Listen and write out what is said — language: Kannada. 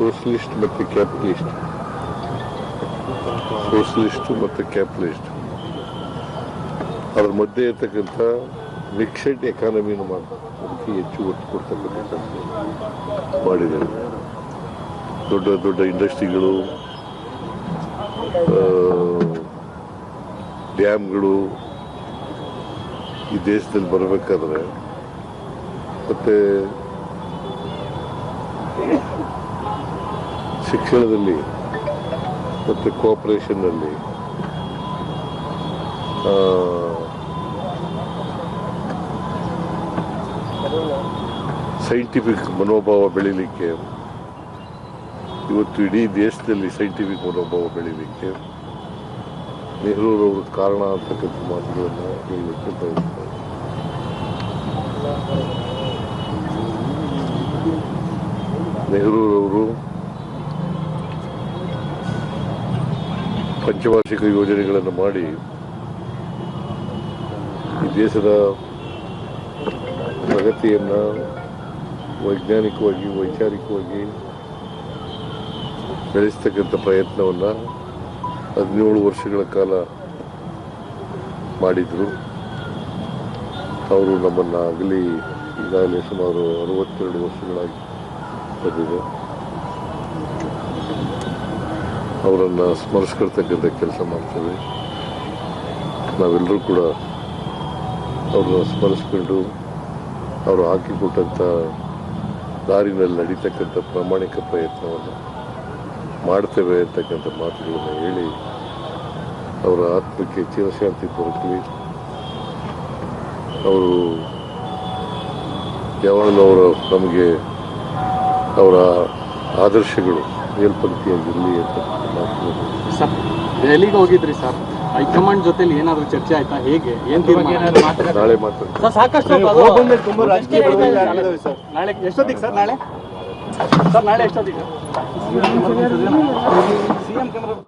ಸೋಷಲಿಸ್ಟ್ ಮತ್ತು ಕ್ಯಾಪಿಟಲಿಸ್ಟ್, ಸೋಷಲಿಸ್ಟು ಮತ್ತು ಕ್ಯಾಪಿಟಲಿಸ್ಟ್ ಅದ್ರ ಮಧ್ಯೆ ಇರ್ತಕ್ಕಂಥ ಮಿಕ್ಸೆಡ್ ಎಕಾನಮಿನ ಅದಕ್ಕೆ ಹೆಚ್ಚು ಒತ್ತು ಕೊಡ್ತಕ್ಕಂಥ ಮಾಡಿದ್ದಾರೆ. ದೊಡ್ಡ ದೊಡ್ಡ ಇಂಡಸ್ಟ್ರಿಗಳು, ಡ್ಯಾಮ್ಗಳು ಈ ದೇಶದಲ್ಲಿ ಬರಬೇಕಾದ್ರೆ ಮತ್ತೆ ಶಿಕ್ಷಣದಲ್ಲಿ ಮತ್ತು ಕೋಆಪರೇಷನ್ನಲ್ಲಿ ಸೈಂಟಿಫಿಕ್ ಮನೋಭಾವ ಬೆಳೀಲಿಕ್ಕೆ, ಇವತ್ತು ಇಡೀ ದೇಶದಲ್ಲಿ ಸೈಂಟಿಫಿಕ್ ಮನೋಭಾವ ಬೆಳೀಲಿಕ್ಕೆ ನೆಹರೂರವರು ಕಾರಣ ಅಂತಕ್ಕಂಥ ಮಾತುಗಳನ್ನು ಹೇಳಲಿಕ್ಕೆ ಬಯಸ್ತಾರೆ. ನೆಹರೂರವರು ಪಂಚವಾರ್ಷಿಕ ಯೋಜನೆಗಳನ್ನು ಮಾಡಿ ಈ ದೇಶದ ಪ್ರಗತಿಯನ್ನು ವೈಜ್ಞಾನಿಕವಾಗಿ ವೈಚಾರಿಕವಾಗಿ ಬೆಳೆಸ್ತಕ್ಕಂಥ ಪ್ರಯತ್ನವನ್ನು 17 ವರ್ಷಗಳ ಕಾಲ ಮಾಡಿದರು. ಅವರು ನಮ್ಮನ್ನು ಆಗಲಿ ಈಗಾಗಲೇ ಸುಮಾರು 62 ವರ್ಷಗಳಾಗಿ ಬಂದಿದೆ. ಅವರನ್ನು ಸ್ಮರಿಸ್ಕೊಳ್ತಕ್ಕಂಥ ಕೆಲಸ ಮಾಡ್ತೇವೆ. ನಾವೆಲ್ಲರೂ ಕೂಡ ಅವ್ರನ್ನ ಸ್ಮರಿಸ್ಕೊಂಡು ಅವರು ಹಾಕಿಕೊಟ್ಟಂಥ ದಾರಿನಲ್ಲಿ ನಡೀತಕ್ಕಂಥ ಪ್ರಾಮಾಣಿಕ ಪ್ರಯತ್ನವನ್ನು ಮಾಡ್ತೇವೆ ಅಂತಕ್ಕಂಥ ಮಾತುಗಳನ್ನು ಹೇಳಿ ಅವರ ಆತ್ಮಕ್ಕೆ ಚಿರಶಾಂತಿ ದೊರಕಲಿ. ಅವರು ಯಾವಾಗಲೂ ನಮಗೆ ಅವರ ಆದರ್ಶಗಳು ಮೇಲ್ಪಂಕ್ತಿಯಾಗಿರಲಿ ಅಂತ ಮಾತುಗಳು. ಸರ್, ದೆಹಲಿಗೆ ಹೋಗಿದ್ರಿ ಸರ್, ಹೈಕಮಾಂಡ್ ಜೊತೆಲಿ ಏನಾದರೂ ಚರ್ಚೆ ಆಯ್ತಾ? ಹೇಗೆ ಏನು ನಾಳೆ ಮಾತಾಡ್ತಾರೆ. ಸಾಕಷ್ಟು ನಾಳೆ ಎಷ್ಟೊತ್ತಿಗೆ ಸರ್? ನಾಳೆ ಎಷ್ಟೊತ್ತಿಗೆ? ಸಿಎಂ